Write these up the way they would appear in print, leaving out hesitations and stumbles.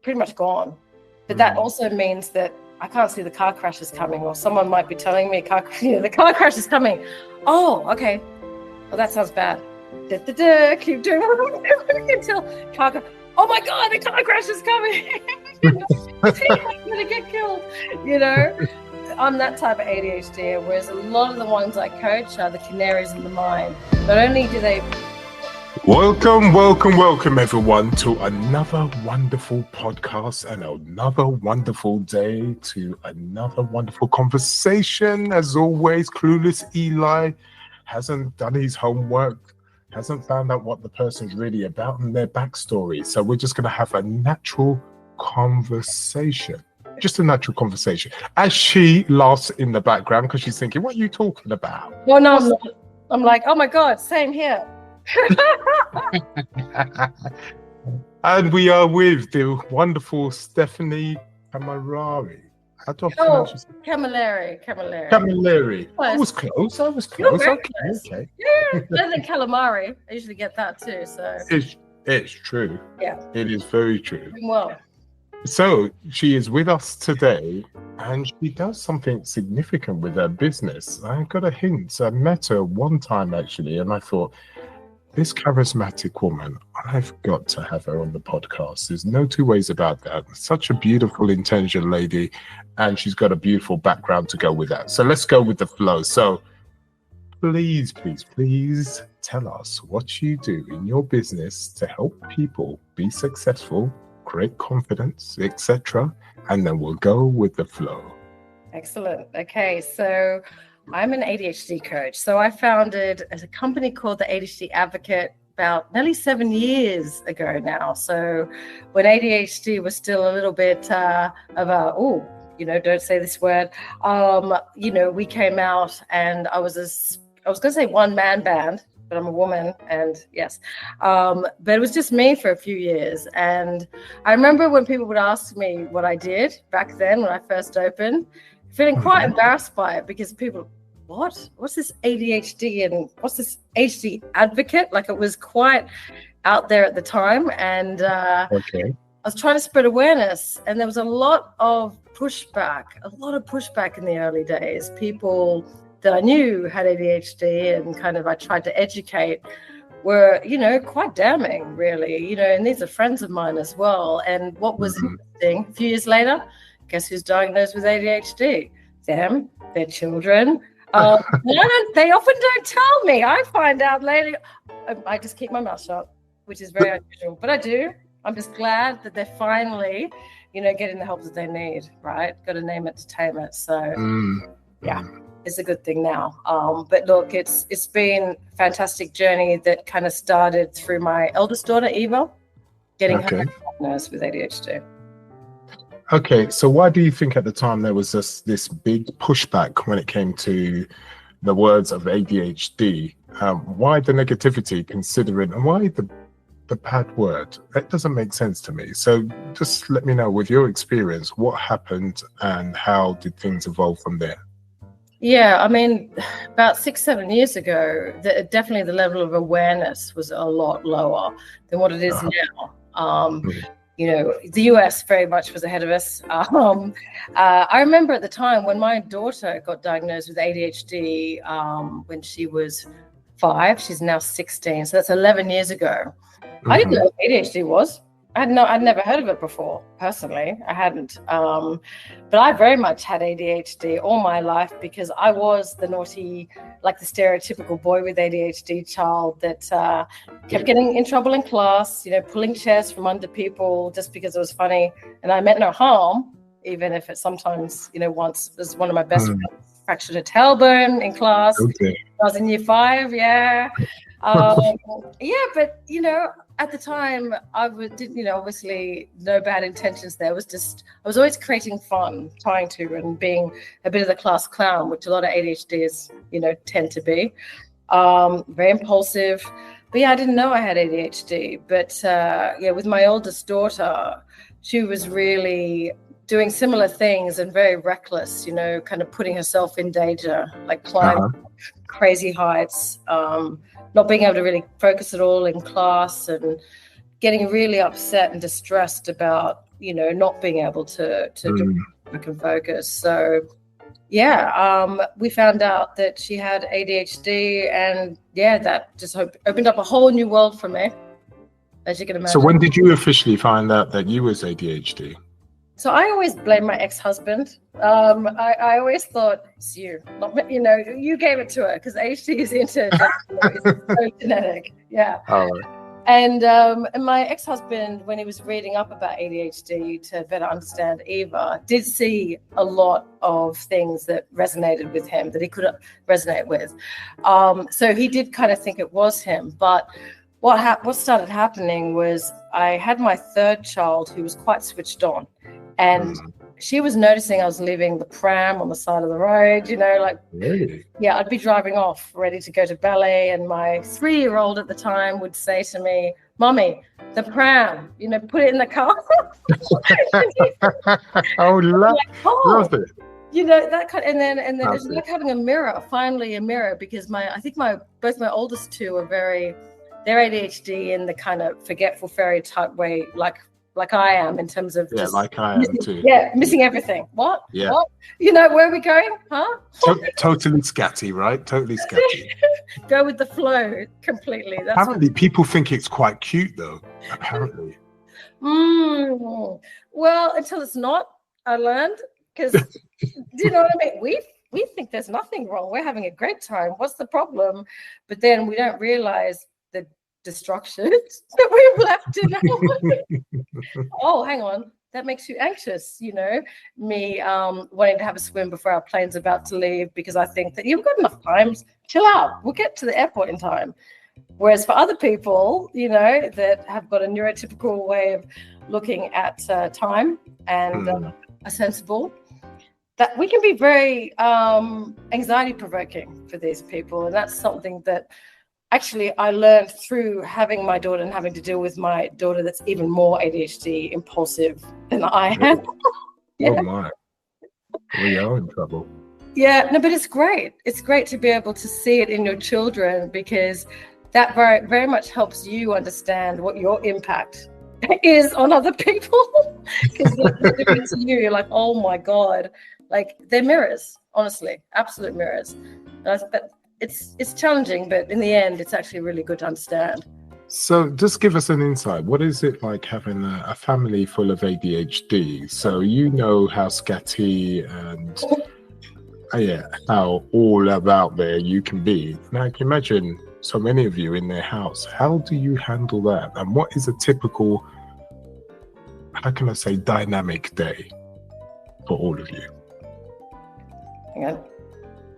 pretty much gone. But that also means that I can't see the car crashes coming, or someone might be telling me the car crash is coming. Oh, okay. Well, that sounds bad. Keep doing until car crash. Oh my God, the car crash is coming. I'm gonna get killed. I'm that type of ADHD, whereas a lot of the ones I coach are the canaries in the mine. Not only do they... Welcome everyone to another wonderful podcast and another wonderful day, to another wonderful conversation. As always, clueless Eli hasn't done his homework, hasn't found out what the person's really about and their backstory. So we're just going to have a natural conversation. Just a natural conversation. As she laughs in the background because she's thinking, what are you talking about? Well, no, I'm not. I'm like, oh my God, same here. And we are with the wonderful Stephanie Camilleri. How do I pronounce it? Camilleri. I was close. Okay. Yeah, better than calamari. I usually get that too. So it's true. Yeah. It is very true. Well. So she is with us today, and she does something significant with her business. I got a hint. I met her one time actually, and I thought, this charismatic woman, I've got to have her on the podcast. There's no two ways about that. Such a beautiful, intelligent lady, and she's got a beautiful background to go with that. So let's go with the flow. So please tell us what you do in your business to help people be successful, create confidence, etc. And then we'll go with the flow. Excellent. Okay, so I'm an ADHD coach. So I founded a company called the ADHD Advocate about nearly 7 years ago now. So when ADHD was still a little bit of a, don't say this word. We came out, and I was going to say one-man band, but I'm a woman, and yes. But it was just me for a few years. And I remember when people would ask me what I did back then when I first opened, feeling quite embarrassed by it, because people, what's this ADHD and what's this ADHD Advocate? Like, it was quite out there at the time. And I was trying to spread awareness, and there was a lot of pushback in the early days. People that I knew had ADHD and I tried to educate were, quite damning, really, and these are friends of mine as well. And what was interesting, a few years later, guess who's diagnosed with ADHD? Them, their children. They often don't tell me. I find out later. I just keep my mouth shut, which is very unusual, but I do. I'm just glad that they're finally, getting the help that they need, right? Got to name it to tame it. So, yeah. It's a good thing now. But look, it's been a fantastic journey that kind of started through my eldest daughter, Eva, getting her diagnosed with ADHD. Okay, so why do you think at the time there was this big pushback when it came to the words of ADHD? Why the negativity, considering, and why the bad word? That doesn't make sense to me. So just let me know, with your experience, what happened and how did things evolve from there? Yeah, I mean, about 6-7 years ago, definitely the level of awareness was a lot lower than what it is now. The US very much was ahead of us. I remember at the time when my daughter got diagnosed with ADHD when she was 5, she's now 16, so that's 11 years ago. I didn't know what ADHD was. I'd never heard of it before, personally. I hadn't. But I very much had ADHD all my life, because I was the naughty, like the stereotypical boy with ADHD child that kept getting in trouble in class, pulling chairs from under people just because it was funny. And I meant no harm, even if it sometimes, once was one of my best friends fractured a tailbone in class. Okay. I was in year 5, yeah. But at the time, I didn't, obviously no bad intentions there. It was just, I was always creating fun, trying to, and being a bit of the class clown, which a lot of ADHDs, tend to be. Very impulsive. But yeah, I didn't know I had ADHD. But with my oldest daughter, she was really doing similar things and very reckless, kind of putting herself in danger, like climbing crazy heights, not being able to really focus at all in class, and getting really upset and distressed about, not being able to do work and focus. So we found out that she had ADHD, and that just opened up a whole new world for me, as you can imagine. So when did you officially find out that you was ADHD? So I always blame my ex-husband. I always thought it's you, not you gave it to her, because ADHD is so genetic. Yeah. Oh. And my ex-husband, when he was reading up about ADHD to better understand Eva, did see a lot of things that resonated with him, that he could resonate with. So he did kind of think it was him. But what started happening was I had my third child, who was quite switched on. And she was noticing I was leaving the pram on the side of the road, Really? Yeah, I'd be driving off ready to go to ballet, and my 3-year-old at the time would say to me, "Mommy, the pram, put it in the car." Love it. That kind, and then it's like having a mirror, finally a mirror, because I think both my oldest two are they're ADHD in the kind of forgetful fairy type way, like I am, in terms of like I am too. Yeah, missing everything. What? Yeah. What? Where are we going? Huh? Totally scatty, right? Totally scatty. Go with the flow completely. Apparently, people think it's quite cute, though. Apparently. Well, until it's not, I learned, because do you know what I mean? We think there's nothing wrong. We're having a great time. What's the problem? But then we don't realize the destruction that we've left in our Oh, hang on, that makes you anxious, me wanting to have a swim before our plane's about to leave, because I think that you've got enough time, chill out, we'll get to the airport in time. Whereas for other people, that have got a neurotypical way of looking at time and are sensible, that we can be very anxiety provoking for these people. And that's something that actually I learned through having my daughter and having to deal with my daughter that's even more ADHD impulsive than I am. Oh my, we are in trouble. Yeah, no, but it's great. It's great to be able to see it in your children, because that very, very much helps you understand what your impact is on other people. Because they're doing to you, you're like, oh my God, like they're mirrors, honestly, absolute mirrors. But it's challenging, but in the end, it's actually really good to understand. So just give us an insight. What is it like having a family full of ADHD? So how scatty and how all about there you can be. Now, I can imagine so many of you in their house. How do you handle that? And what is a typical, how can I say, dynamic day for all of you? Hang on.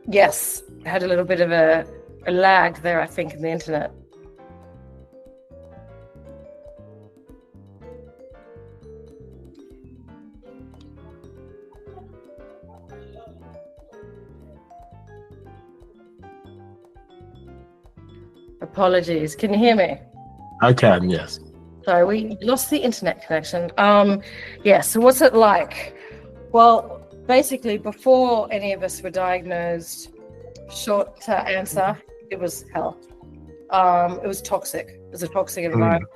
Yes, I had a little bit of a lag there, I think, in the internet. Apologies. Can you hear me? I can, yes. Sorry, we lost the internet connection. So what's it like? Well, basically, before any of us were diagnosed, short answer, it was hell. It was toxic. It was a toxic environment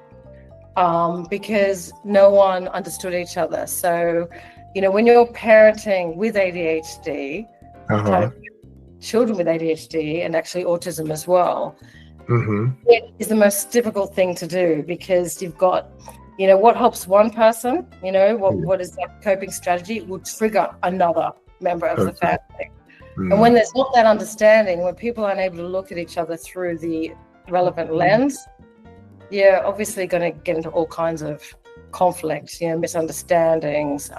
because no one understood each other. So, when you're parenting with ADHD, children with ADHD and actually autism as well, it is the most difficult thing to do, because you've got, what helps one person, what is that coping strategy, will trigger another member of the family. And when there's not that understanding, when people aren't able to look at each other through the relevant lens, you're obviously going to get into all kinds of conflicts, misunderstandings,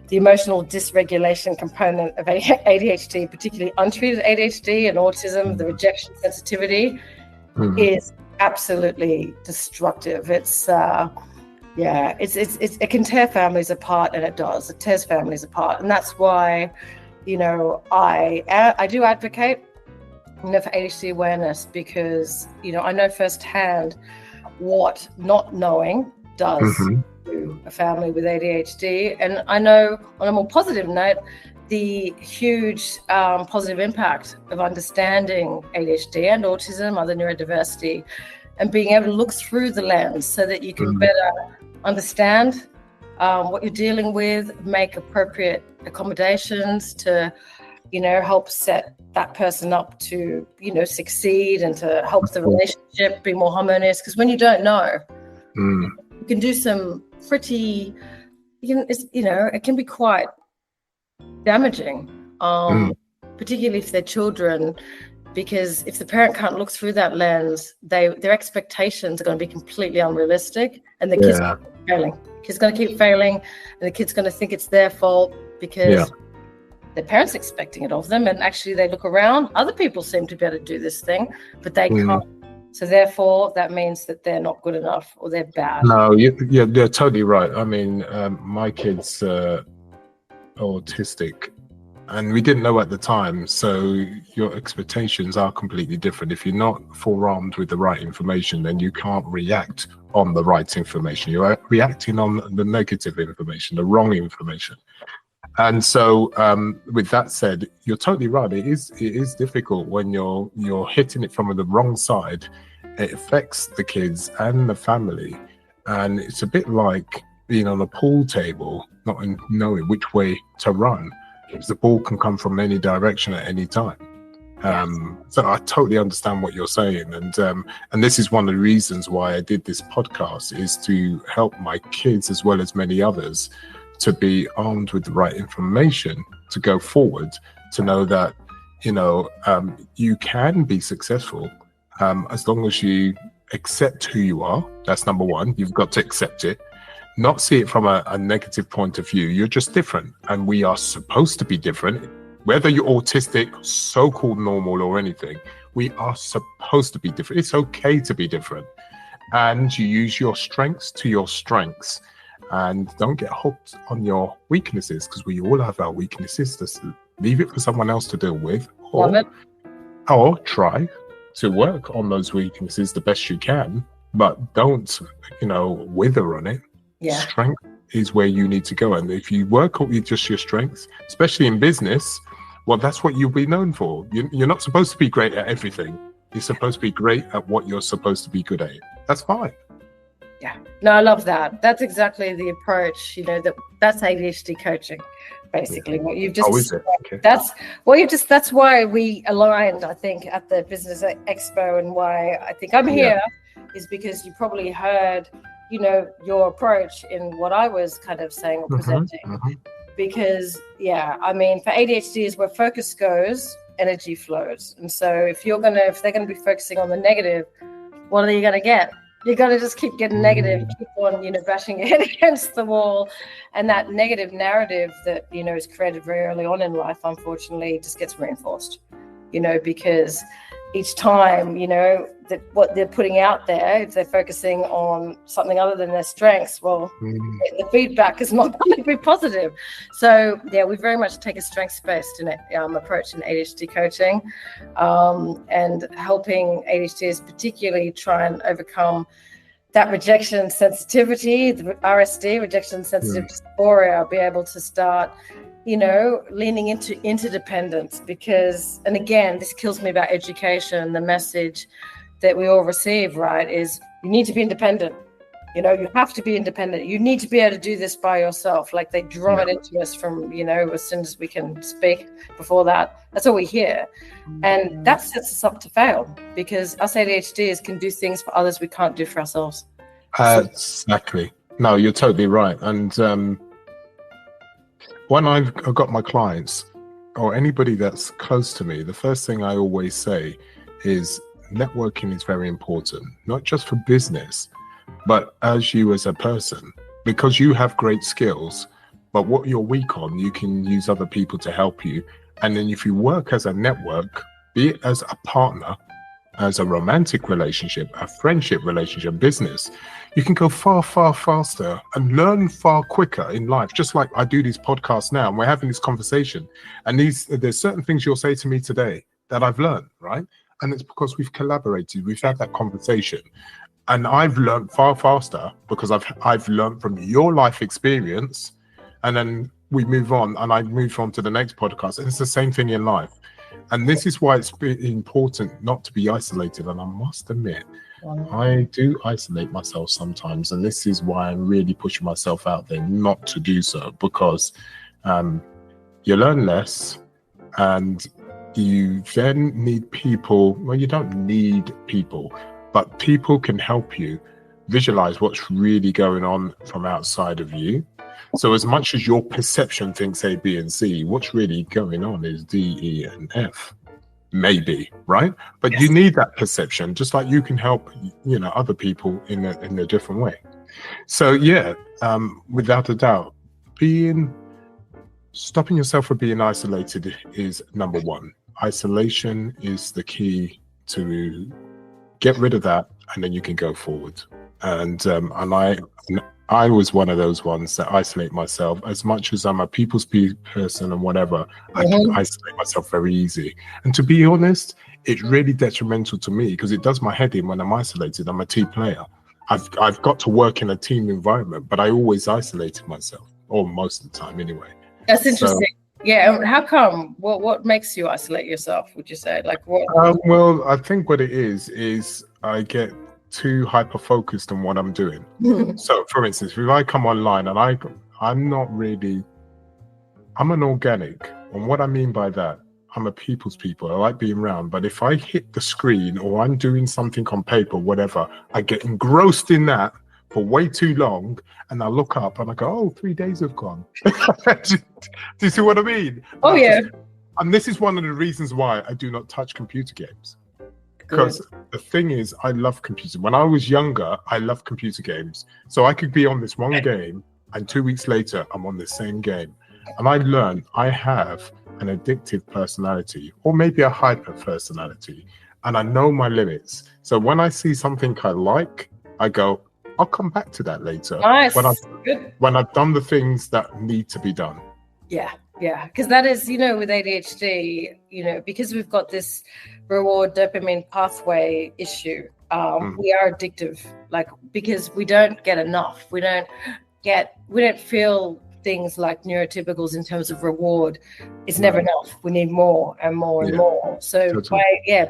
the emotional dysregulation component of ADHD, particularly untreated ADHD and autism, the rejection sensitivity is absolutely destructive. It can tear families apart, and it does. It tears families apart, and that's why, I do advocate, for ADHD awareness, because I know firsthand what not knowing does to a family with ADHD, and I know, on a more positive note, the huge positive impact of understanding ADHD and autism, other neurodiversity, and being able to look through the lens so that you can better understand what you're dealing with, make appropriate accommodations to, help set that person up to, succeed and to help the relationship be more harmonious. Because when you don't know, you can do some pretty, it can be quite damaging, particularly if they're children, because if the parent can't look through that lens, their expectations are going to be completely unrealistic, and the kids are failing. The kid's going to keep failing, and the kid's going to think it's their fault because their parents expecting it of them, and actually they look around, other people seem to be able to do this thing, but they can't. So therefore, that means that they're not good enough or they're bad. No, you're totally right. I mean, my kids are autistic, and we didn't know at the time. So your expectations are completely different. If you're not forearmed with the right information, then you can't react on the right information. You're reacting on the negative information, the wrong information. And so with that said, you're totally right. It is difficult when you're hitting it from the wrong side. It affects the kids and the family. And it's a bit like being on a pool table, not knowing which way to run, because the ball can come from any direction at any time. So I totally understand what you're saying. And this is one of the reasons why I did this podcast, is to help my kids as well as many others to be armed with the right information to go forward, to know that, you can be successful as long as you accept who you are. That's number one. You've got to accept it, not see it from a negative point of view. You're just different, and we are supposed to be different. Whether you're autistic, so-called normal, or anything, we are supposed to be different. It's okay to be different. And you use your strengths to your strengths. And don't get hooked on your weaknesses, because we all have our weaknesses. Just leave it for someone else to deal with, or try to work on those weaknesses the best you can, but don't, wither on it. Strength is where you need to go. And if you work with just your strengths, especially in business, well, that's what you'll be known for. You're not supposed to be great at everything. You're supposed to be great at what you're supposed to be good at. That's fine. Yeah, no, I love that. That's exactly the approach, that's ADHD coaching, basically. What you've just, is it? Okay. That's why we aligned, I think, at the Business Expo, and why I think I'm here is because you probably heard, your approach in what I was kind of saying or presenting. Because, I mean, for ADHD is where focus goes, energy flows. And so if they're going to be focusing on the negative, what are you going to get? You're going to just keep getting negative, keep on, bashing your head against the wall. And that negative narrative that, is created very early on in life, unfortunately, just gets reinforced, because each time, that what they're putting out there, if they're focusing on something other than their strengths, well, the feedback is not going to be positive. So, we very much take a strengths-based approach in ADHD coaching, and helping ADHDers particularly try and overcome that rejection sensitivity, the RSD, rejection sensitive dysphoria, be able to start leaning into interdependence, because, and again, this kills me about education, the message that we all receive, right, is you need to be independent. You have to be independent. You need to be able to do this by yourself. Like they drum it into us from, as soon as we can speak. Before that, that's all we hear. And that sets us up to fail, because us ADHDers can do things for others we can't do for ourselves. Exactly. No, you're totally right. And when I've got my clients or anybody that's close to me, the first thing I always say is networking is very important, not just for business, but as you as a person, because you have great skills, but what you're weak on, you can use other people to help you. And then if you work as a network, be it as a partner, as a romantic relationship, a friendship relationship, business, you can go far, far faster and learn far quicker in life. Just like I do these podcasts now, and we're having this conversation, and there's certain things you'll say to me today that I've learned, right? And it's because we've collaborated, we've had that conversation, and I've learned far faster because I've learned from your life experience, and then we move on, and I move on to the next podcast, and it's the same thing in life. And this is why it's important not to be isolated. And I must admit, I do isolate myself sometimes, and this is why I'm really pushing myself out there not to do so, because you learn less, and you then need people. Well, you don't need people, but people can help you visualize what's really going on from outside of you. So as much as your perception thinks A, B, and C, what's really going on is D, E, and F. Maybe, right? But yes, you need that perception, just like you can help, other people in a different way. So yeah, without a doubt, stopping yourself from being isolated is number one. Isolation is the key to get rid of that, and then you can go forward. And I was one of those ones that isolate myself. As much as I'm a people's person and whatever, I can isolate myself very easy. And to be honest, it's really detrimental to me because it does my head in when I'm isolated. I'm a team player. I've got to work in a team environment, but I always isolated myself, or most of the time anyway. That's interesting. So, yeah. How come? What makes you isolate yourself, would you say? Like what? Well, I think what it is I get too hyper focused on what I'm doing. So for instance, if I come online and I'm an organic, and what I mean by that, I'm a people's people. I like being around, but if I hit the screen or I'm doing something on paper, whatever, I get engrossed in that for way too long, and I look up and I go, oh, 3 days have gone. Do you see what I mean? Oh yeah. And this is one of the reasons why I do not touch computer games. Because the thing is, I love computers. When I was younger, I loved computer games. So I could be on this one game, and 2 weeks later, I'm on the same game. And I learned I have an addictive personality, or maybe a hyper personality, and I know my limits. So when I see something I like, I go, I'll come back to that later. Nice. When I've done the things that need to be done. Yeah, because that is, with ADHD, because we've got this reward dopamine pathway issue, we are addictive, because we don't get enough. We don't feel things like neurotypicals in terms of reward. It's never enough. We need more and more and more. So totally.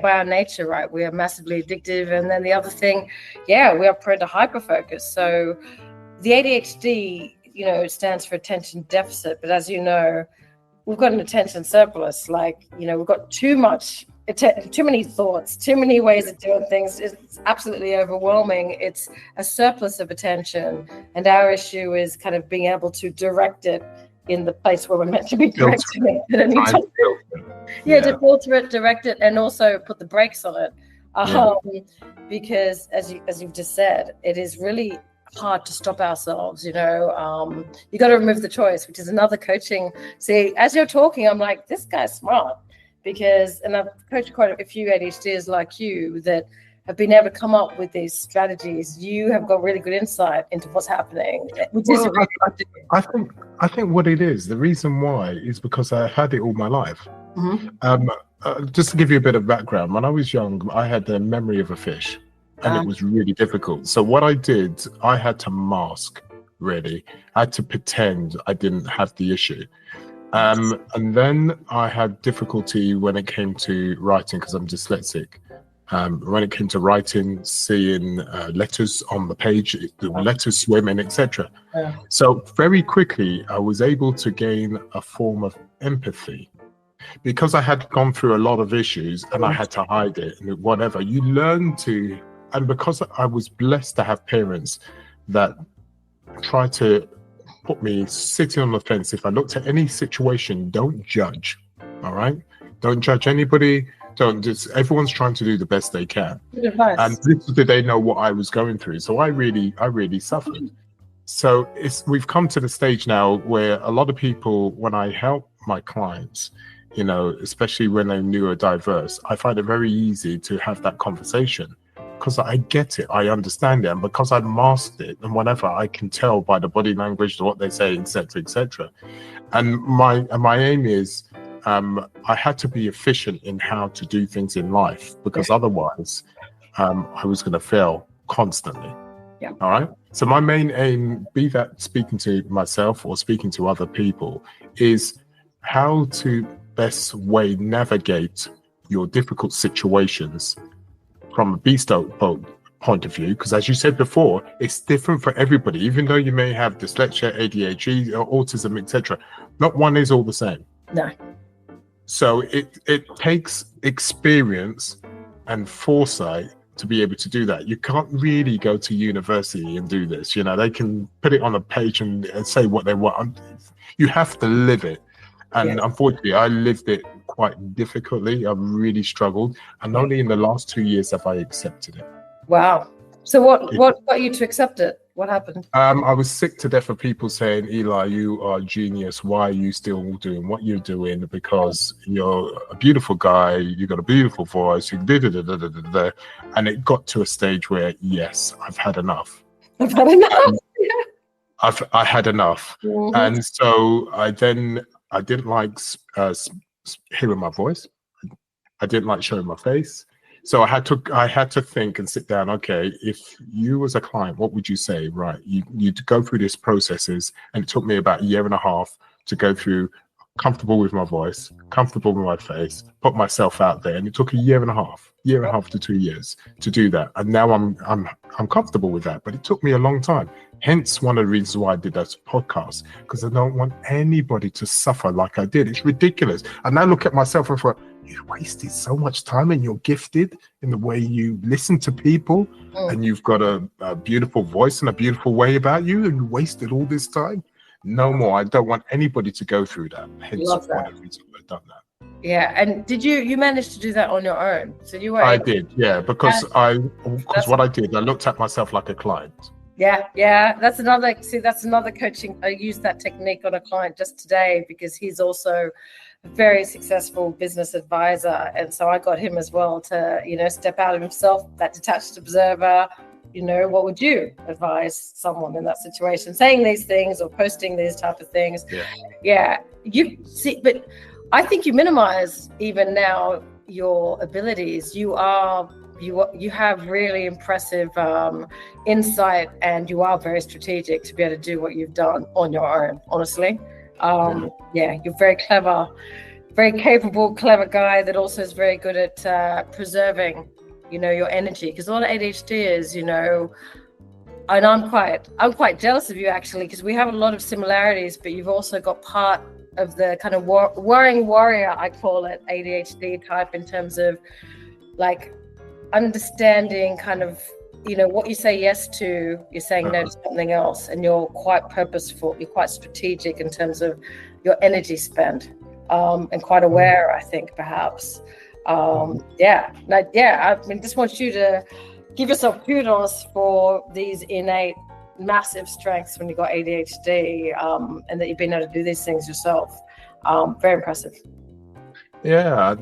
by our nature, right, we are massively addictive. And then the other thing, we are prone to hyperfocus. So the ADHD, it stands for attention deficit, but as you know, we've got an attention surplus. We've got too many thoughts, too many ways of doing things. It's absolutely overwhelming. It's a surplus of attention, and our issue is kind of being able to direct it in the place where we're meant to be directing it at any time. To filter it, direct it, and also put the brakes on it. Because as you've just said, it is really hard to stop ourselves. You got to remove the choice, which is another coaching. See, as you're talking, I'm like, this guy's smart, and I've coached quite a few ADHDers like you that have been able to come up with these strategies. You have got really good insight into what's happening. I think what it is, the reason why is because I had it all my life. Just to give you a bit of background, when I was young, I had the memory of a fish. And it was really difficult. So what I did, I had to mask, really. I had to pretend I didn't have the issue. And then I had difficulty when it came to writing because I'm dyslexic. When it came to writing, seeing letters on the page, the letters swimming, etc. So very quickly, I was able to gain a form of empathy. Because I had gone through a lot of issues and I had to hide it and whatever, you learn to... And because I was blessed to have parents that try to put me sitting on the fence, if I looked at any situation, don't judge, all right? Don't judge anybody. Everyone's trying to do the best they can. Good advice. And little did they know what I was going through. So I really suffered. So we've come to the stage now where a lot of people, when I help my clients, especially when they're neurodiverse, I find it very easy to have that conversation. Because I get it, I understand it, and because I masked it and whatever, I can tell by the body language, what they say, etc., etc. And my aim is, I had to be efficient in how to do things in life, because otherwise, I was going to fail constantly. Yeah. All right. So my main aim, be that speaking to myself or speaking to other people, is how to best way navigate your difficult situations from a bespoke point of view, because as you said before, it's different for everybody. Even though you may have dyslexia, ADHD, autism, etc., not one is all the same. No. So it takes experience and foresight to be able to do that. You can't really go to university and do this. They can put it on a page and say what they want. You have to live it. And unfortunately, I lived it quite difficultly. I've really struggled. And only in the last 2 years have I accepted it. Wow. So what got you to accept it? What happened? I was sick to death of people saying, Eli, you are a genius. Why are you still doing what you're doing? Because you're a beautiful guy. You got a beautiful voice. And it got to a stage where, yes, I've had enough. I've had enough. I had enough. Mm-hmm. And so I didn't like hearing my voice. I didn't like showing my face. So I had to think and sit down. Okay, if you was a client, what would you say? Right, you go through these processes, and it took me about 1.5 years to go through. Comfortable with my voice, comfortable with my face, put myself out there, and it took 1.5 years to 2 years to do that. And now I'm comfortable with that, but it took me a long time. Hence, one of the reasons why I did that podcast, because I don't want anybody to suffer like I did. It's ridiculous. And I look at myself and thought, you wasted so much time, and you're gifted in the way you listen to people, and you've got a beautiful voice and a beautiful way about you, and you wasted all this time. No more. I don't want anybody to go through that. Hence, one of the reasons I've done that. Yeah, and did you manage to do that on your own? So you were. I did, yeah, because what I did, I looked at myself like a client. Yeah. That's another coaching. I used that technique on a client just today because he's also a very successful business advisor, and so I got him as well to step out of himself, that detached observer. What would you advise someone in that situation, saying these things or posting these type of things? Yeah. You see, but I think you minimize even now your abilities. You have really impressive insight, and you are very strategic to be able to do what you've done on your own, honestly. You're very clever, very capable, clever guy that also is very good at preserving your energy, because all ADHD is, and I'm quite jealous of you actually, because we have a lot of similarities, but you've also got part of the kind of worrying warrior, I call it, ADHD type, in terms of like understanding kind of, what you say yes to, you're saying no to something else, and you're quite purposeful, you're quite strategic in terms of your energy spend, and quite aware, I think, perhaps. Just want you to give yourself kudos for these innate massive strengths when you got ADHD, and that you've been able to do these things yourself. Very impressive. Yeah,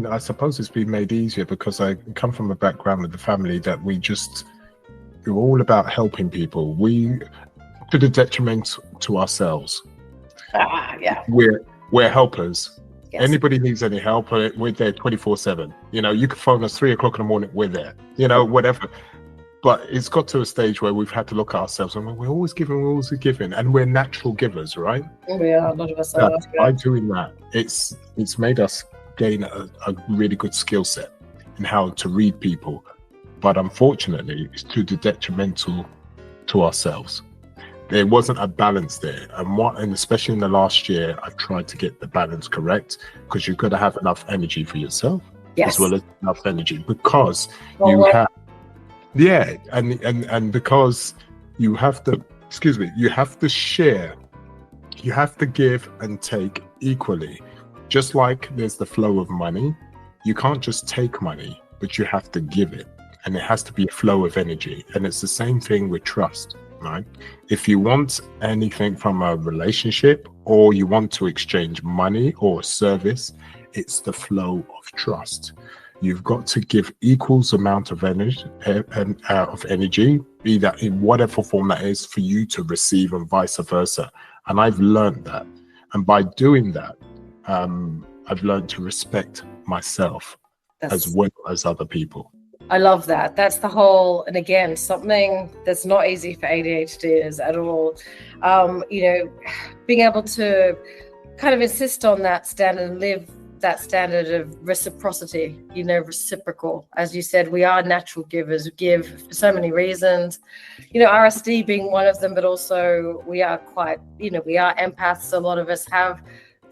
I suppose it's been made easier because I come from a background with the family that we're all about helping people. We, to the detriment to ourselves. We're helpers. Yes. Anybody needs any help, we're there 24/7. You can phone us 3:00 in the morning, we're there. Whatever. But it's got to a stage where we've had to look at ourselves, and we're always giving, and we're natural givers, right? Yeah, a lot of us are. By doing that, it's made us gain a really good skill set in how to read people. But unfortunately, it's to the detrimental to ourselves. There wasn't a balance there, and especially in the last year, I've tried to get the balance correct, because you've got to have enough energy for yourself, as well as enough energy, because and because you have to share, you have to give and take equally. Just like there's the flow of money, you can't just take money, but you have to give it, and it has to be a flow of energy. And it's the same thing with trust. Right? If you want anything from a relationship, or you want to exchange money or service, it's the flow of trust. You've got to give equals amount of energy, be that in whatever form that is, for you to receive, and vice versa. And I've learned that, and by doing that, I've learned to respect myself as well as other people. I love that. That's the whole, and again, something that's not easy for ADHDers at all. Being able to kind of insist on that standard and live that standard of reciprocity, reciprocal. As you said, we are natural givers. We give for so many reasons, RSD being one of them, but also we are quite, we are empaths. A lot of us have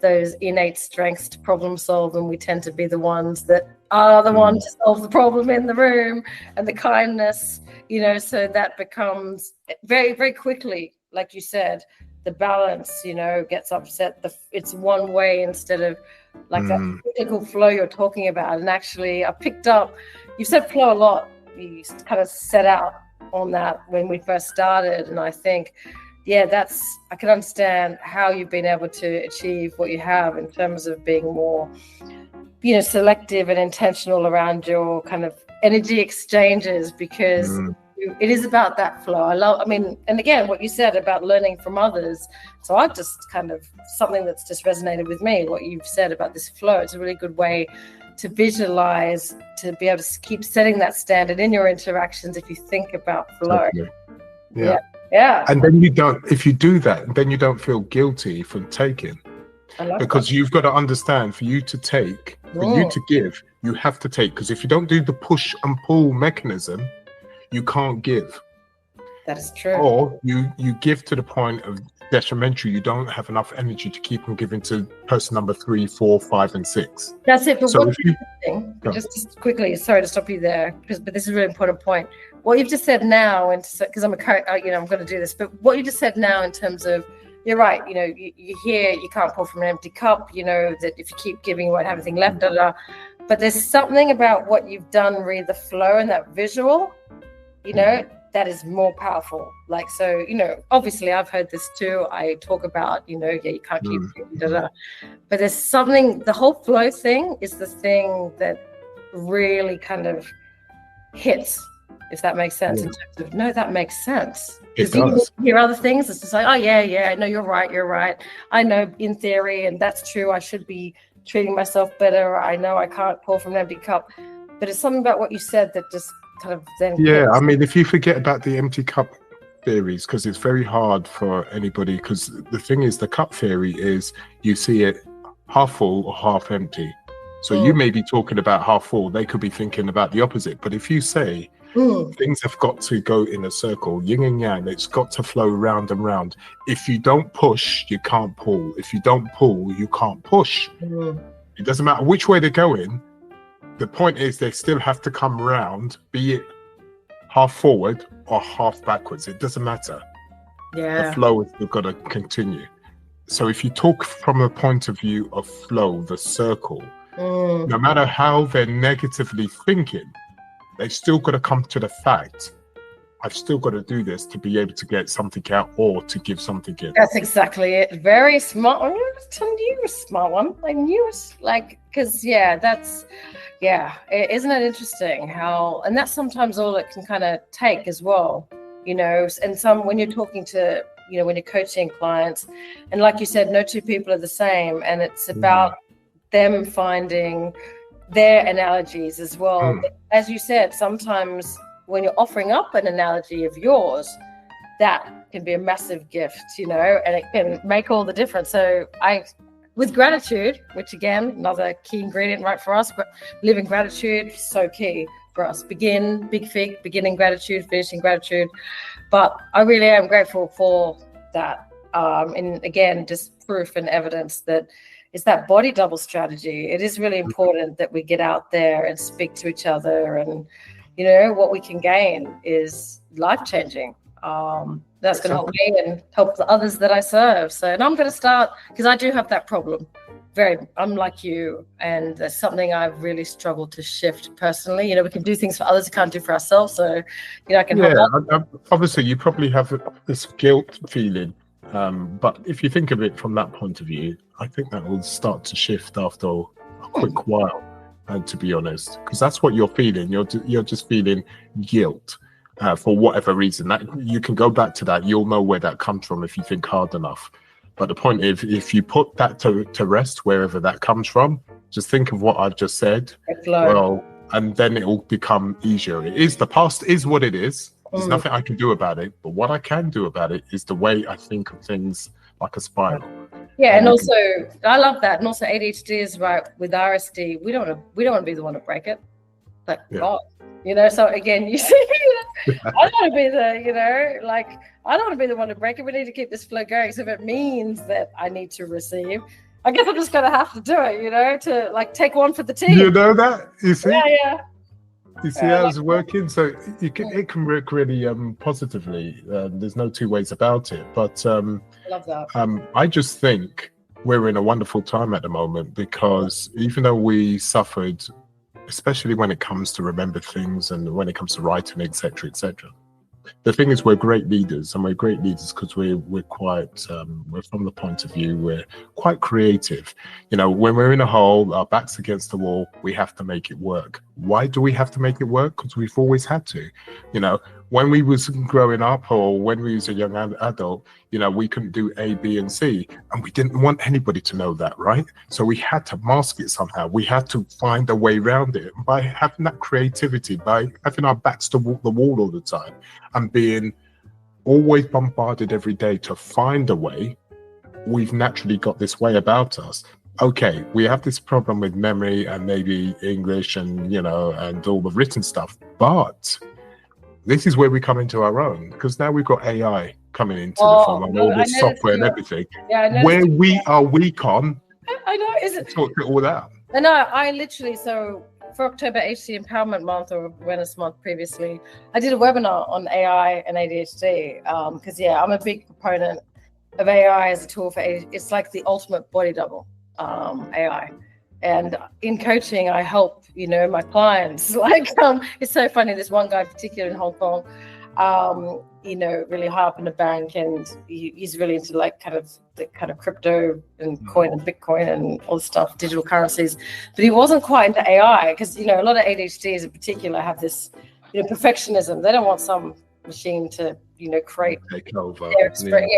those innate strengths to problem solve, and we tend to be the ones that are the ones to solve the problem in the room, and the kindness, so that becomes very, very quickly, like you said, the balance, gets upset. It's one way instead of like that critical flow you're talking about. And actually, I picked up, you said flow a lot. You kind of set out on that when we first started. And I think, I can understand how you've been able to achieve what you have in terms of being more, selective and intentional around your kind of energy exchanges, because it is about that flow. And again, what you said about learning from others. So I've just kind of something that's just resonated with me, what you've said about this flow. It's a really good way to visualize, to be able to keep setting that standard in your interactions if you think about flow. Yeah. Yeah. And then if you do that, then you don't feel guilty for taking. Because you've got to understand, for you to take, for you to give, you have to take. Because if you don't do the push and pull mechanism, you can't give. That is true. Or you give to the point of detrimental. You don't have enough energy to keep on giving to person number 3, 4, 5, and 6. That's it. But so just quickly, sorry to stop you there, but this is a really important point. What you've just said now, and because I'm I'm going to do this, but what you just said now in terms of, you're right. You hear you can't pour from an empty cup. That if you keep giving, you won't have anything left. But there's something about what you've done, read the flow and that visual. That is more powerful. Like, so, obviously I've heard this too. I talk about, you can't keep but there's something, the whole flow thing is the thing that really kind of hits, if that makes sense, in terms of, no, that makes sense. It does. You hear other things, it's just like, oh yeah, no, you're right. I know in theory, and that's true, I should be treating myself better. I know I can't pour from an empty cup, but it's something about what you said that just kind of then if you forget about the empty cup theories, because it's very hard for anybody, because the thing is, the cup theory is you see it half full or half empty. So you may be talking about half full, they could be thinking about the opposite. But if you say things have got to go in a circle, yin and yang, it's got to flow round and round. If you don't push, you can't pull. If you don't pull, you can't push. It doesn't matter which way they're going. The point is, they still have to come round, be it half forward or half backwards. It doesn't matter. The flow is still got to continue. So if you talk from a point of view of flow, the circle, no matter how they're negatively thinking, they've still got to come to the fact, I've still got to do this to be able to get something out or to give something in. That's exactly it. Very smart. I'm telling you, a smart one. I knew it, because isn't it interesting how, and that's sometimes all it can kind of take as well, and when you're talking to, when you're coaching clients, and like you said, no two people are the same, and it's about them finding their analogies as well. As you said, sometimes when you're offering up an analogy of yours, that can be a massive gift, and it can make all the difference. So with gratitude, which again, another key ingredient right for us, living gratitude, so key for us. Beginning gratitude, finishing gratitude. But I really am grateful for that. And again, just proof and evidence that it's that body double strategy. It is really important that we get out there and speak to each other, and what we can gain is life-changing. That's going to help me and help the others that I serve. So, and I'm going to start, because I do have that problem. I'm like you, and there's something I've really struggled to shift personally. We can do things for others, we can't do for ourselves. So, I can help. Obviously, you probably have this guilt feeling. But if you think of it from that point of view, I think that will start to shift after a quick while. And to be honest, because that's what you're feeling. You're just feeling guilt for whatever reason. That you can go back to that. You'll know where that comes from if you think hard enough. But the point is, if you put that to rest, wherever that comes from, just think of what I've just said. Well, and then it will become easier. It is, the past is what it is. There's nothing I can do about it. But what I can do about it is the way I think of things, like a spiral. Yeah, and also I love that. And also ADHD is right with RSD. We don't want to be the one to break it. Like God, So again, you see, I don't want to be I don't want to be the one to break it. We need to keep this flow going. So if it means that I need to receive, I guess I'm just gonna have to do it. To like take one for the team. You know that? You see? Yeah. You see how it's working? So it can work really positively. There's no two ways about it. But I love that. I just think we're in a wonderful time at the moment, because even though we suffered, especially when it comes to remember things and when it comes to writing, etc., etc. The thing is, we're great leaders, and we're great leaders because we're quite we're from the point of view, we're quite creative. When we're in a hole, our back's against the wall, we have to make it work. Why do we have to make it work? Because we've always had to. When we was growing up, or when we was a young adult, we couldn't do A, B, and C, and we didn't want anybody to know that, right? So we had to mask it somehow. We had to find a way around it by having that creativity, by having our backs to the wall all the time, and being always bombarded every day to find a way. We've naturally got this way about us. Okay, we have this problem with memory and maybe English and and all the written stuff, but this is where we come into our own, because now we've got AI coming into the form and all this software and everything. Yeah, where we are weak on. I know, is it? Sort it all out. And I literally, so for October ADHD Empowerment Month, or Awareness Month previously, I did a webinar on AI and ADHD because I'm a big proponent of AI as a tool for ADHD. It's like the ultimate body double, AI. And in coaching, I help, my clients. It's so funny. There's one guy in particular in Hong Kong, really high up in the bank, and he's really into the kind of crypto and coin and Bitcoin and all this stuff, digital currencies. But he wasn't quite into AI because, a lot of ADHDs in particular have this, perfectionism. They don't want some machine to, create take over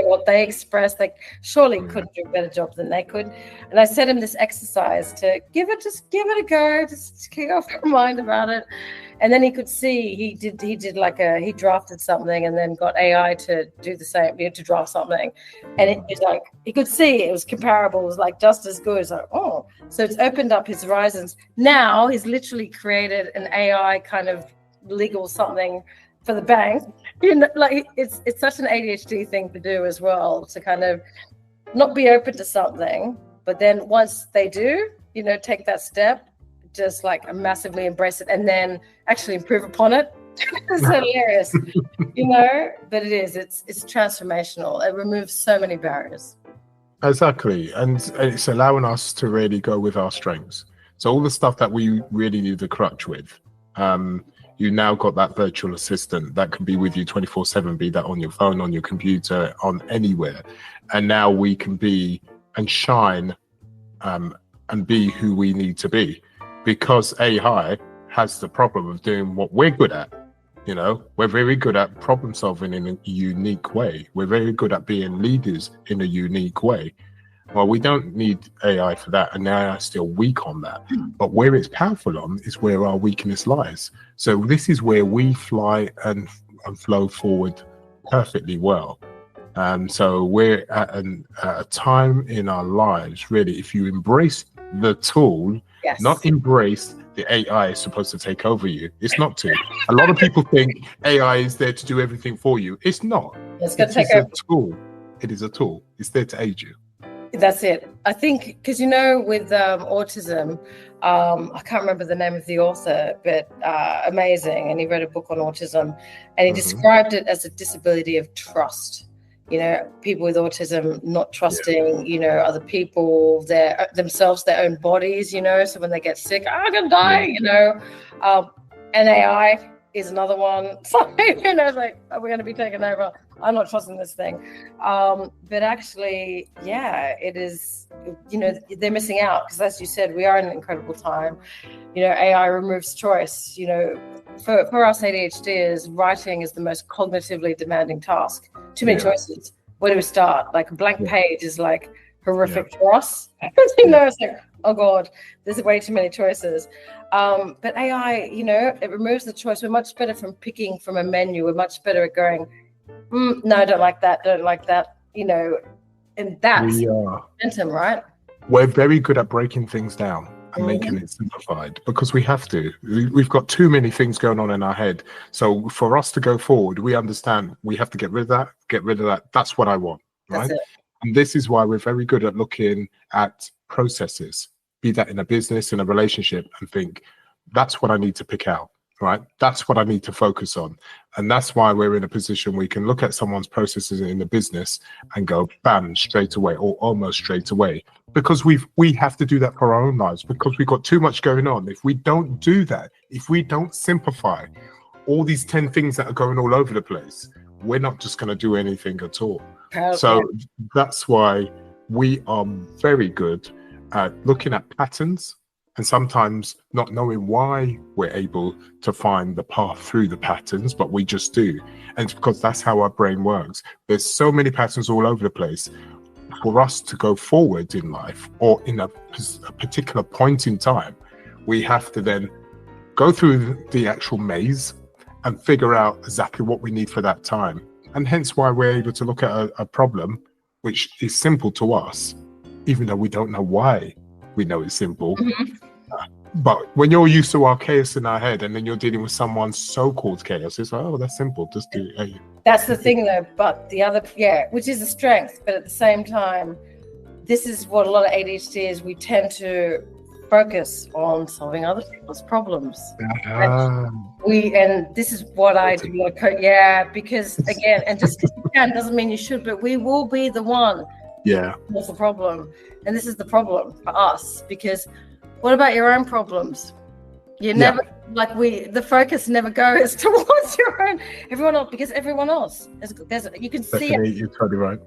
what they express. They surely couldn't do a better job than they could. And I set him this exercise to give it a go, just kick off your mind about it. And then he could see he drafted something and then got AI to do the same, to draft something. And it was like, he could see it was comparable, it was like just as good. It's like, oh, so it's opened up his horizons. Now he's literally created an AI kind of legal something for the bank. It's such an ADHD thing to do as well, to kind of not be open to something, but then once they do, take that step, just massively embrace it and then actually improve upon it. It's hilarious, but it's transformational. It removes so many barriers. Exactly. And it's allowing us to really go with our strengths. So all the stuff that we really need the crutch with, you now got that virtual assistant that can be with you 24/7, be that on your phone, on your computer, on anywhere. And now we can be and shine and be who we need to be, because AI has the problem of doing what we're good at. We're very good at problem solving in a unique way. We're very good at being leaders in a unique way. Well, we don't need AI for that, and AI is still weak on that. But where it's powerful on is where our weakness lies. So this is where we fly and flow forward perfectly well. So we're at a time in our lives, really, if you embrace the tool, yes, not embrace the AI is supposed to take over you. It's not to. A lot of people think AI is there to do everything for you. It's not. It's going to take over. Tool. It is a tool. It's there to aid you. That's it. I think because with autism, I can't remember the name of the author, but amazing. And he wrote a book on autism, and he described it as a disability of trust. People with autism not trusting, other people, themselves, their own bodies. So when they get sick, I'm gonna die. And AI is another one. So are we gonna be taken over? I'm not trusting this thing. But actually, it is, they're missing out because, as you said, we are in an incredible time. AI removes choice. For us ADHDers, writing is the most cognitively demanding task. Too many choices. Where do we start? Like a blank page is horrific for us. It's like, oh God, there's way too many choices. But AI, it removes the choice. We're much better from picking from a menu. We're much better at going, no, I don't like that. And that's We are. momentum, right? We're very good at breaking things down and making it simplified because we have to. We've got too many things going on in our head. So for us to go forward, we understand we have to get rid of that, get rid of that. That's what I want, right? And this is why we're very good at looking at processes, be that in a business, in a relationship, and think, that's what I need to pick out, right? That's what I need to focus on. And that's why we're in a position we can look at someone's processes in the business and go, bam, straight away, or almost straight away. Because we have to do that for our own lives, because we've got too much going on. If we don't do that, if we don't simplify all these 10 things that are going all over the place, we're not just going to do anything at all. So that's why we are very good at looking at patterns and sometimes not knowing why we're able to find the path through the patterns, but we just do. And it's because that's how our brain works. There's so many patterns all over the place. For us to go forward in life or in a particular point in time, we have to then go through the actual maze and figure out exactly what we need for that time. And hence why we're able to look at a problem which is simple to us, even though we don't know why we know it's simple. But when you're used to our chaos in our head and then you're dealing with someone's so-called chaos, it's like, oh, that's simple. Just do it. That's the thing though, but the other, which is a strength, but at the same time, this is what a lot of ADHD is. We tend to focus on solving other people's problems. And this is what I do. Because again, and just because you can doesn't mean you should, but we will be the one. That's the problem. And this is the problem for us, because what about your own problems? You never the focus never goes towards your own, everyone else, because everyone else you can see it. You're totally right.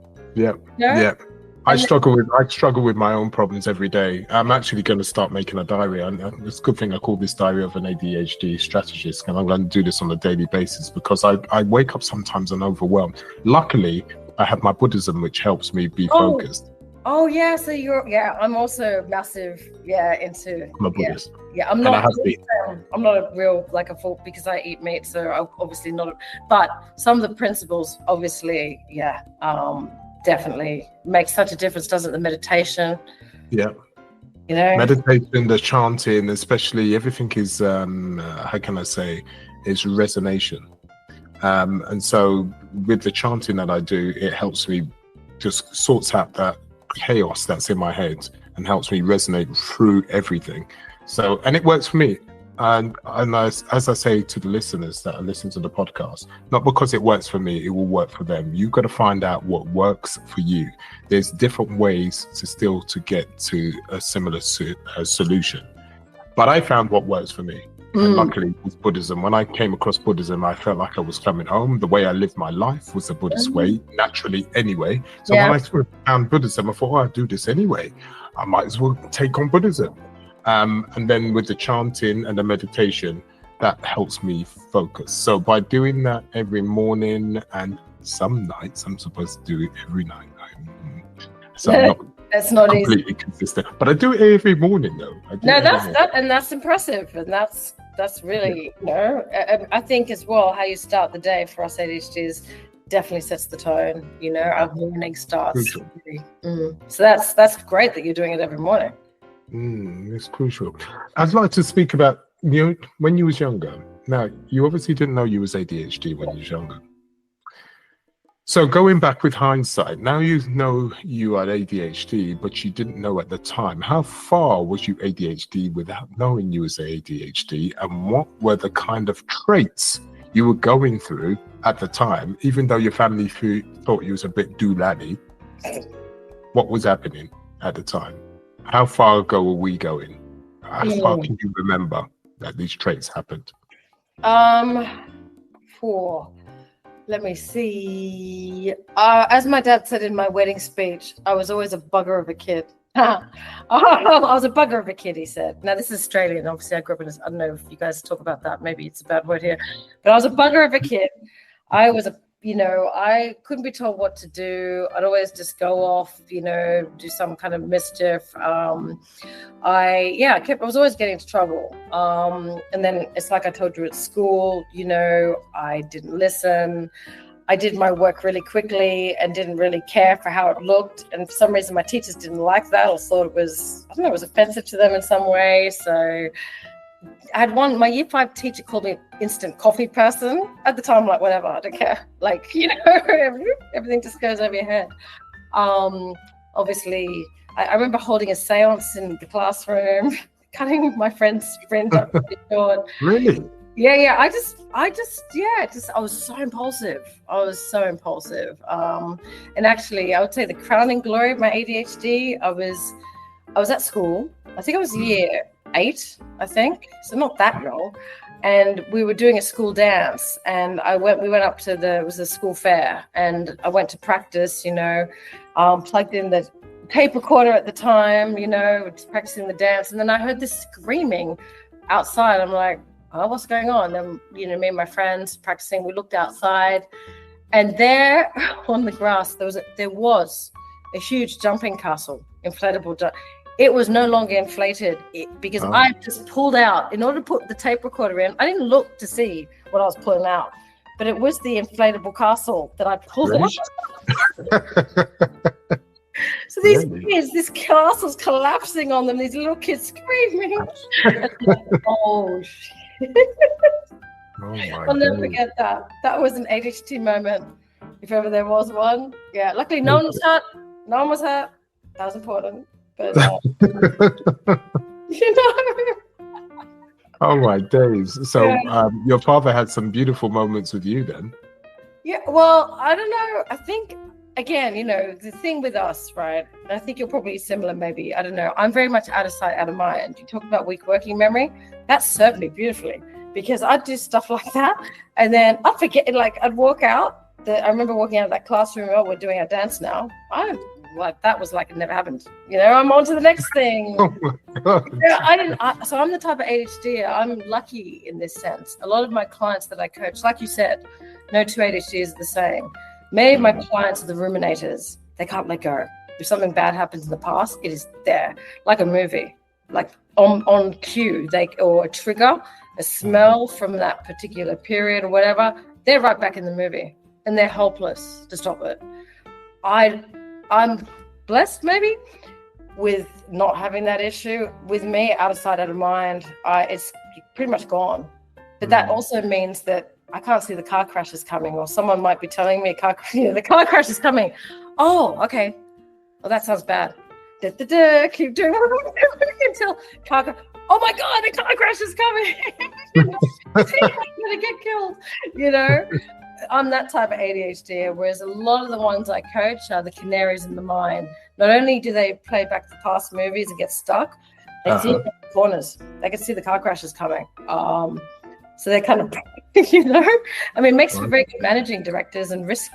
I struggle with my own problems every day. I'm actually going to start making a diary, and it's a good thing I call this diary of an ADHD strategist, and I'm going to do this on a daily basis because I wake up sometimes and overwhelmed. Luckily, I have my Buddhism, which helps me be focused. Oh yeah, so I'm also massive into. I'm a Buddhist. I'm not a real a full, because I eat meat, so I'm obviously not. But some of the principles, obviously, definitely makes such a difference, doesn't the meditation? Meditation, the chanting, especially, everything is how can I say, is resonation. And so with the chanting that I do, it helps me, just sorts out that chaos that's in my head and helps me resonate through everything. So, and it works for me. And as I say to the listeners that are listening to the podcast, not because it works for me, it will work for them. You've got to find out what works for you. There's different ways to get to a similar solution. But I found what works for me. And luckily with Buddhism, when I came across Buddhism, I felt like I was coming home. The way I lived my life was the Buddhist way, naturally anyway. So when I found Buddhism, I thought, I'll do this anyway. I might as well take on Buddhism. And then with the chanting and the meditation, that helps me focus. So by doing that every morning, and some nights, I'm supposed to do it every night. So I'm not it's not completely consistent, but I do it every morning though. That's impressive, and that's really I think as well how you start the day for us ADHDs definitely sets the tone. Our morning starts. So that's great that you're doing it every morning. It's crucial. I'd like to speak about when you was younger. Now you obviously didn't know you was ADHD when you was younger. So going back with hindsight, now you know you had ADHD, but you didn't know at the time. How far was you ADHD without knowing you was ADHD? And what were the kind of traits you were going through at the time, even though your family thought you was a bit doolally? What was happening at the time? How far ago were we going? How far can you remember that these traits happened? Let me see. As my dad said in my wedding speech, I was always a bugger of a kid. I was a bugger of a kid, he said. Now, this is Australian. Obviously, I grew up in I don't know if you guys talk about that. Maybe it's a bad word here. But I was a bugger of a kid. I was I couldn't be told what to do. I'd always just go off, do some kind of mischief. I was always getting into trouble. And then it's like I told you at school, I didn't listen. I did my work really quickly and didn't really care for how it looked. And for some reason, my teachers didn't like that or thought it was, I don't know, it was offensive to them in some way. So I had my year 5 teacher called me instant coffee person. At the time, like, whatever, I don't care. Like, you know, everything just goes over your head. Obviously, I remember holding a seance in the classroom, cutting my friend's fringe up really short. Really? Yeah. I was so impulsive. And actually, I would say the crowning glory of my ADHD, I was at school. I think I was year 8, I think. So not that long. And we were doing a school dance, and we went up to it was a school fair, and I went to practice, you know, plugged in the tape recorder at the time, you know, just practicing the dance. And then I heard this screaming outside. I'm like, oh, what's going on? Then, you know, me and my friends practicing, we looked outside, and there on the grass, there was a huge jumping castle, inflatable. It was no longer inflated because I just pulled out, in order to put the tape recorder in, I didn't look to see what I was pulling out, but it was the inflatable castle that I pulled out. So these kids, this castle's collapsing on them, these little kids screaming. Oh, shit. I'll never forget that. That was an ADHD moment, if ever there was one. Yeah, luckily no one was hurt. That was important. But, you know. Oh my days. So your father had some beautiful moments with you then? Yeah, well, I don't know. I think, again, you know, the thing with us, right? I think you're probably similar, maybe. I don't know. I'm very much out of sight, out of mind. You talk about weak working memory. That served me beautifully, because I'd do stuff like that, and then I'd forget. Like, I'd walk out. I remember walking out of that classroom. Oh, we're doing our dance now. That was like it never happened. You know, I'm on to the next thing. Oh my God. So I'm the type of ADHD. I'm lucky in this sense. A lot of my clients that I coach, like you said, no two ADHDs are the same. Many of my clients are the ruminators. They can't let go. If something bad happens in the past, it is there, like a movie, like on cue, or a trigger, a smell from that particular period or whatever. They're right back in the movie, and they're helpless to stop it. I'm blessed maybe with not having that issue. With me, out of sight, out of mind, it's pretty much gone. But that also means that I can't see the car crashes coming, or someone might be telling me the car crash is coming. Oh, okay. Well, that sounds bad. Keep doing it until car crash. Oh my God, the car crash is coming. I'm gonna get killed. You know, I'm that type of ADHD, whereas a lot of the ones I coach are the canaries in the mine. Not only do they play back the past movies and get stuck, they see the corners. They can see the car crashes coming. So they're kind of, you know, I mean, it makes for very good managing directors and risk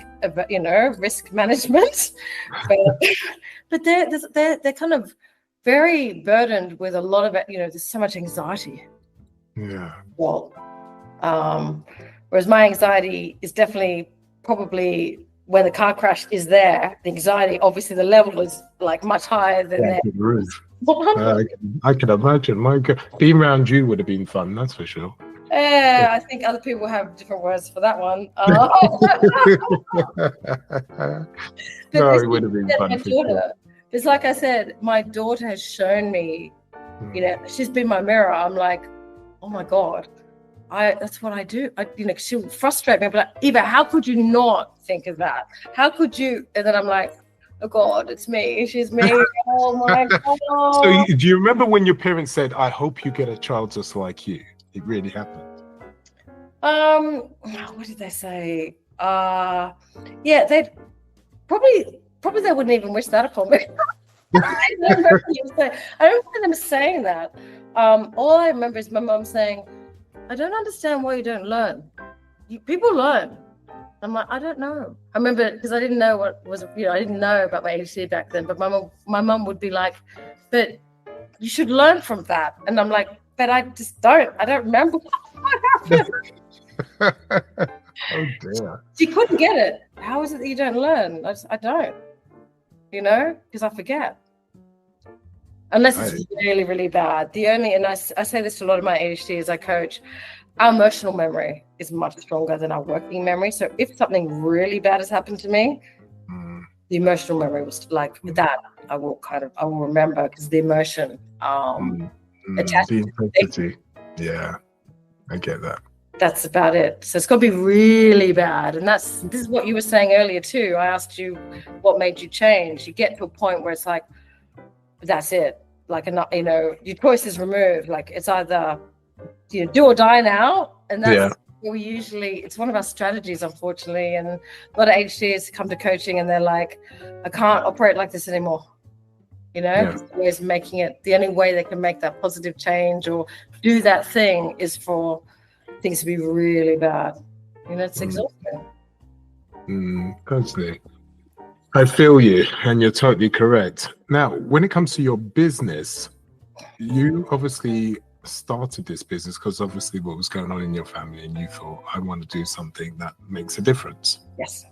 management. But they're kind of very burdened with a lot of it. You know, there's so much anxiety. Yeah. Well, whereas my anxiety is definitely probably when the car crash is there, the anxiety, obviously the level is like much higher than that. I can imagine. My God, being around you would have been fun, that's for sure. I think other people have different words for that one. No, it would have been fun for sure. It's like I said, my daughter has shown me, you know, she's been my mirror. I'm like, oh my God, that's what I do. She'll frustrate me. But like, Eva, how could you not think of that? How could you? And then I'm like, oh God, it's me. She's me. Oh my God. So do you remember when your parents said, I hope you get a child just like you? It really happened. What did they say? Yeah, they'd probably they wouldn't even wish that upon me. I don't remember them saying that. All I remember is my mum saying, I don't understand why you don't learn. People learn. I'm like, I don't know. I remember because I didn't know what was, you know, I didn't know about my ADHD back then, but my mum would be like, but you should learn from that. And I'm like, but I just don't. I don't remember what happened. Oh dear. She couldn't get it. How is it that you don't learn? I don't. You know, because I forget. Unless it's really, really bad. And I say this to a lot of my ADHDs I coach. our emotional memory is much stronger than our working memory. So if something really bad has happened to me, the emotional memory was like that. I will remember because the emotion attached the to intensity. Yeah, I get that. That's about it. So it's got to be really bad. And this is what you were saying earlier too. I asked you what made you change. You get to a point where it's like, that's it. Like, your choice is removed. Like it's either, do or die now. And that's it's one of our strategies, unfortunately. And a lot of ADHDers come to coaching and they're like, I can't operate like this anymore. Always making it, the only way they can make that positive change or do that thing is for things to be really bad. It's exhausting. Constantly. I feel you, and you're totally correct. Now, when it comes to your business, you obviously started this business because obviously what was going on in your family, and you thought, I want to do something that makes a difference. Yes.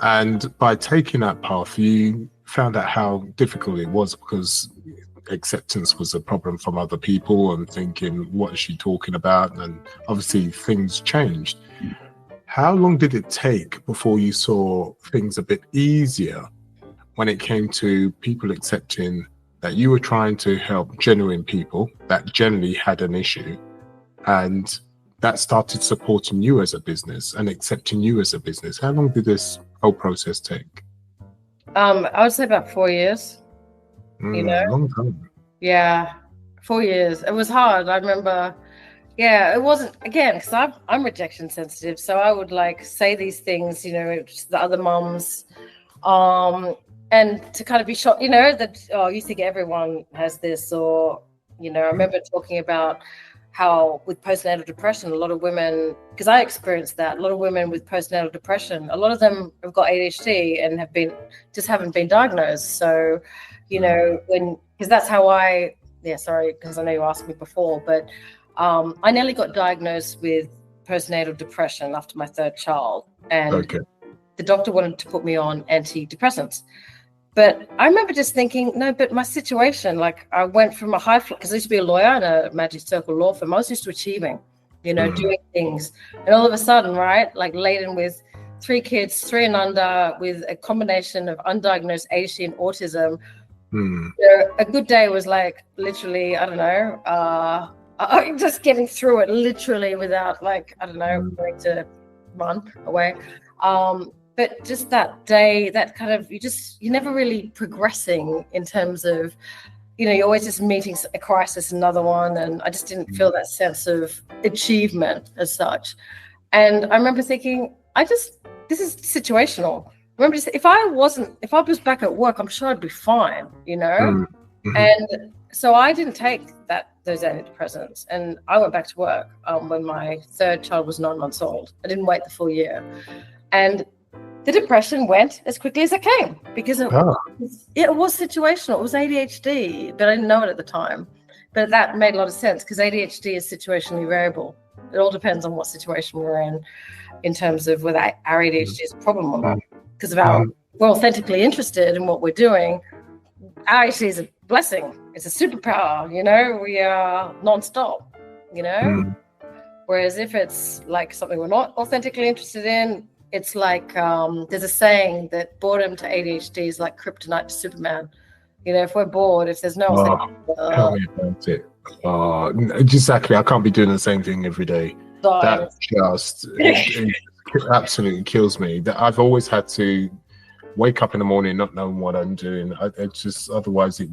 And by taking that path, you found out how difficult it was because acceptance was a problem from other people and thinking, what is she talking about? And obviously things changed. How long did it take before you saw things a bit easier when it came to people accepting that you were trying to help genuine people that generally had an issue, and that started supporting you as a business and accepting you as a business? How long did this whole process take? I would say about 4 years. Long time. Yeah, 4 years. It was hard. I remember. Yeah, it wasn't, again, because I'm rejection sensitive, so I would like say these things, to the other moms, and to kind of be shocked, that you think everyone has this, or I remember talking about how with postnatal depression, a lot of women, because I experienced that, a lot of women with postnatal depression, a lot of them have got ADHD and haven't been diagnosed. So, because that's how because I know you asked me before, but I nearly got diagnosed with postnatal depression after my third child, and the doctor wanted to put me on antidepressants. But I remember just thinking, no, but my situation, like I went from a high, because I used to be a lawyer in a Magic Circle law firm. I was used to achieving, doing things. And all of a sudden, right, like laden with 3 kids, 3 and under, with a combination of undiagnosed ADHD and autism. A good day was like literally, I don't know, just getting through it literally without going to run away. But just that day, that kind of, you're never really progressing in terms of, you're always just meeting a crisis, another one. And I just didn't feel that sense of achievement as such. And I remember thinking, this is situational. I remember if I was back at work, I'm sure I'd be fine, And so I didn't take those antidepressants, and I went back to work when my third child was 9 months old. I didn't wait the full year, and the depression went as quickly as it came because it was situational. It was ADHD, but I didn't know it at the time. But that made a lot of sense because ADHD is situationally variable. It all depends on what situation we're in terms of whether our ADHD is a problem or not. Because we're authentically interested in what we're doing. Our ADHD is a blessing. It's a superpower, we are nonstop, Whereas if it's like something we're not authentically interested in, it's like there's a saying that boredom to ADHD is like kryptonite to Superman. If we're bored, if there's no tell me about it. Exactly. I can't be doing the same thing every day. That just it absolutely kills me. That I've always had to wake up in the morning not knowing what I'm doing. It just, otherwise it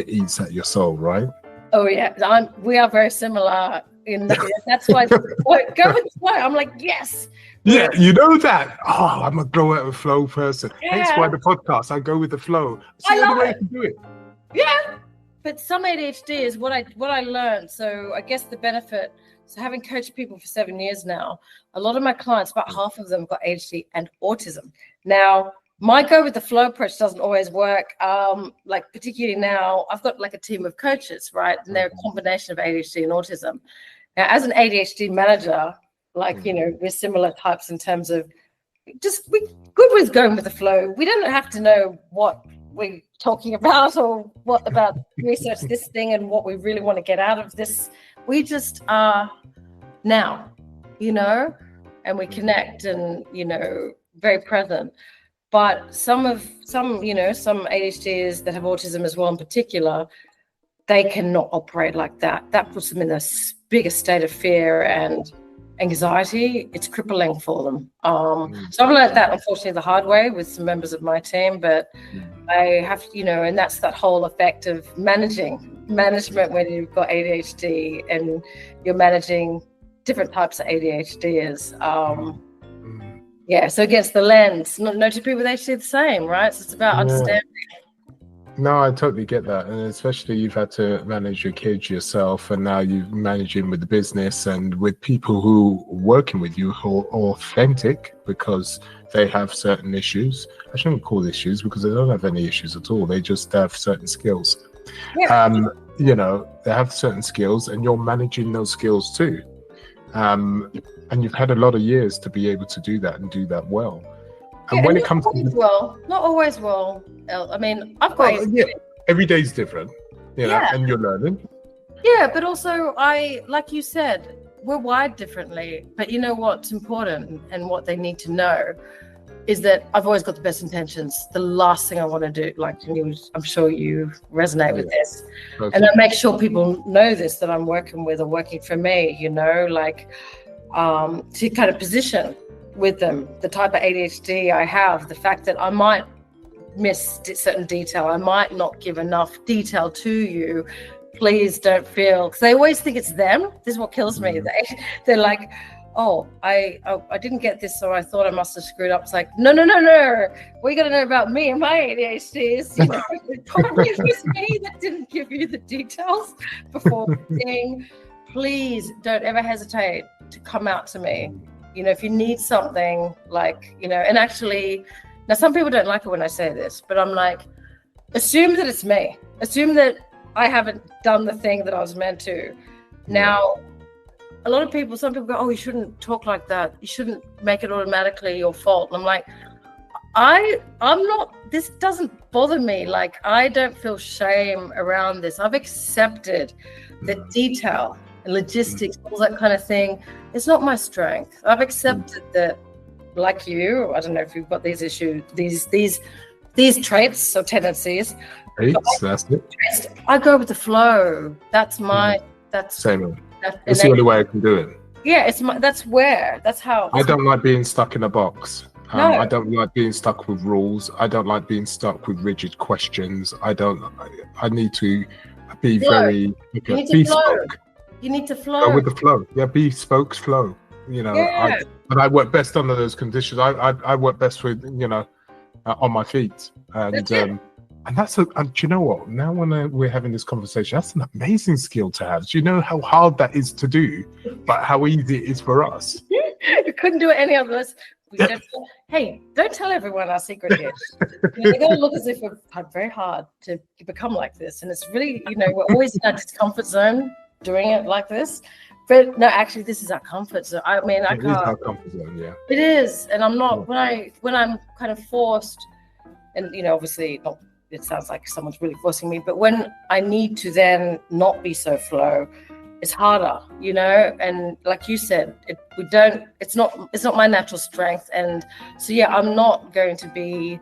eats at your soul, right? Oh yeah, we are very similar in that. That's why go with the flow. I'm like, yes. Yeah, you know that. Oh, I'm a go with the flow person. Yeah. Hence why the podcast, I go with the flow. I love the way to do it. Yeah, but some ADHD is what I learned. So I guess the benefit. So having coached people for 7 years now, a lot of my clients, about half of them, got ADHD and autism. Now, my go with the flow approach doesn't always work. Like particularly now, I've got like a team of coaches, right? And they're a combination of ADHD and autism. Now, as an ADHD manager, we're similar types in terms of we're good with going with the flow. We don't have to know what we're talking about or what about research this thing and what we really want to get out of this We just are now, and we connect and, very present. But some ADHDers that have autism as well in particular, they cannot operate like that. That puts them in the biggest state of fear and anxiety. It's crippling for them. So I've learned that, unfortunately, the hard way with some members of my team, but I have, and that's that whole effect of management when you've got ADHD and you're managing different types of ADHDers. So against the lens, no two people with ADHD are the same, right? So it's about understanding. No, I totally get that. And especially you've had to manage your kids yourself, and now you're managing with the business and with people who are working with you who are authentic because they have certain issues. I shouldn't call issues because they don't have any issues at all. They just have certain skills. Yeah. They have certain skills and you're managing those skills too. And you've had a lot of years to be able to do that and do that well. And when it comes to not always well. I mean, I've got every day's different, and you're learning. Yeah, but also like you said, we're wired differently. But you know what's important and what they need to know is that I've always got the best intentions. The last thing I want to do, I'm sure you resonate with this, and I make sure people know this, that I'm working with or working for me. To kind of position with them the type of ADHD I have, the fact that I might miss certain detail, I might not give enough detail to you. Please don't feel, because they always think it's them. This is what kills me. They're like, oh, I didn't get this, so I thought I must have screwed up. It's like, no. What you got to know about me and my ADHD is, probably it was me that didn't give you the details before being. Please don't ever hesitate to come out to me. If you need something, and actually, now some people don't like it when I say this, but I'm like, assume that it's me. Assume that I haven't done the thing that I was meant to. Now, a lot of people, some people go, oh, you shouldn't talk like that. You shouldn't make it automatically your fault. And I'm like, I'm not, this doesn't bother me. I don't feel shame around this. I've accepted the detail and logistics, all that kind of thing. It's not my strength. I've accepted that, like you, I don't know if you've got these issues, these traits or tendencies. That's it. I go with the flow. That's same. That's the only way I can do it. Yeah, that's how. I don't like being stuck in a box. I don't like being stuck with rules. I don't like being stuck with rigid questions. I need to be very bespoke. You need to flow. Go with the flow. Yeah, bespoke flow. But I work best under those conditions. I work best with, on my feet. And that's do you know what? Now when we're having this conversation, that's an amazing skill to have. Do you know how hard that is to do, but how easy it is for us? We couldn't do it any of us. Hey, don't tell everyone our secret here. They're going to look as if we've had very hard to become like this. And it's really, we're always in our discomfort zone doing it like this. But no, actually, this is our comfort zone. I mean, I can't. It is our comfort zone, yeah. It is. And I'm not, when I'm kind of forced, and, obviously not, it sounds like someone's really forcing me, but when I need to then not be so flow, it's harder, and like you said, it's not my natural strength. And so, I'm not going to be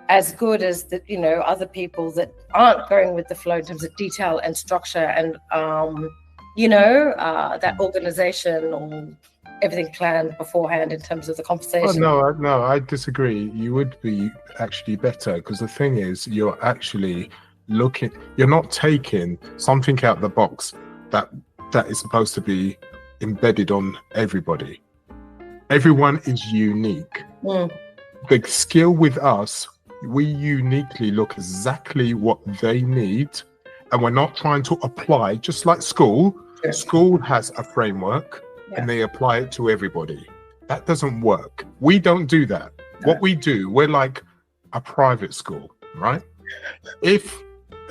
as good as the, other people that aren't going with the flow in terms of detail and structure and, that organization or everything planned beforehand in terms of the conversation. Oh, no, I disagree. You would be actually better, because the thing is, you're actually you're not taking something out of the box that is supposed to be embedded on everybody. Everyone is unique. The skill with us, we uniquely look exactly what they need, and we're not trying to apply, just like school. Sure. School has a framework. Yeah. And they apply it to everybody. That doesn't work. We don't do that. No. What we do, we're like a private school, right? If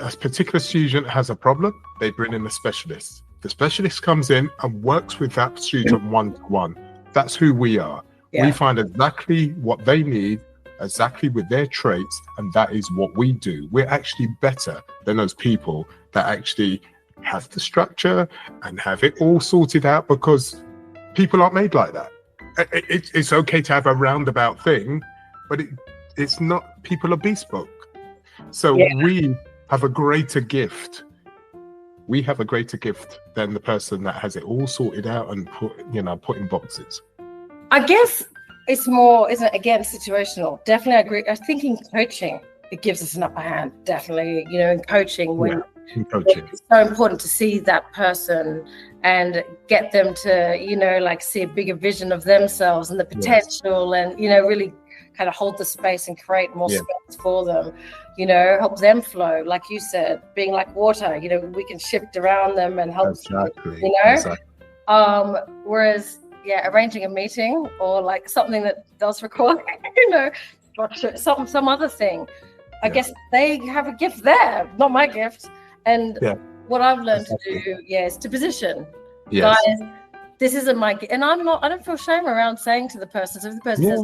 a particular student has a problem, they bring in a specialist. The specialist comes in and works with that student one-to-one. That's who we are. Yeah. We find exactly what they need, exactly with their traits, and that is what we do. We're actually better than those people that actually have the structure and have it all sorted out, because people aren't made like that. It's okay to have a roundabout thing, but it's not. People are bespoke. So we have a greater gift. We have a greater gift than the person that has it all sorted out and put in boxes. I guess it's more, isn't it, again, situational. Definitely, I agree. I think in coaching, it gives us an upper hand. Definitely, in coaching, when it's so important to see that person and get them to, see a bigger vision of themselves and the potential, and, really kind of hold the space and create more space for them, help them flow. Like you said, being like water, we can shift around them and help them, whereas, arranging a meeting or like something that does require, some other thing. I guess they have a gift there, not my gift. And what I've learned to do, is to position. Guys, this isn't my gift. And I don't feel shame around saying to the person, so if the person says,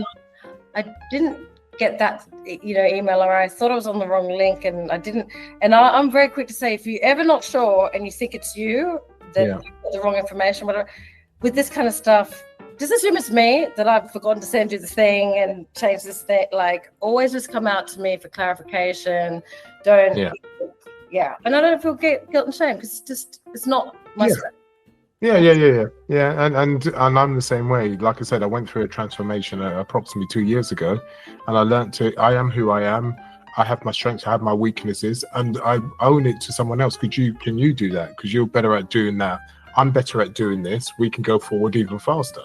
I didn't get that, email, or I thought I was on the wrong link and I didn't. And I'm very quick to say, if you're ever not sure and you think it's you, that you got the wrong information, whatever, with this kind of stuff, just assume it's me, that I've forgotten to send you the thing and change this thing. Like, always just come out to me for clarification. Don't, and I don't feel guilt and shame, because it's not my stuff. Yeah. And I'm the same way. Like I said, I went through a transformation approximately 2 years ago, and I learned I am who I am. I have my strengths, I have my weaknesses, and I own it to someone else. Can you do that? Because you're better at doing that. I'm better at doing this. We can go forward even faster.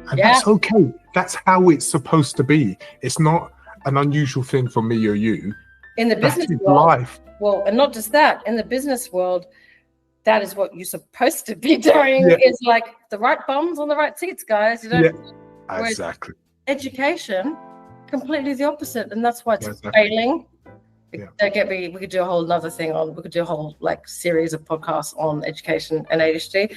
And that's okay. That's how it's supposed to be. It's not an unusual thing for me or you. In the business world, life. Well, and not just that, in the business world, that is what you're supposed to be doing. Is like the right bums on the right seats, guys. Exactly. Education, completely the opposite, and that's why it's failing. Don't get me. We could do a whole other thing on. We could do a whole series of podcasts on education and ADHD,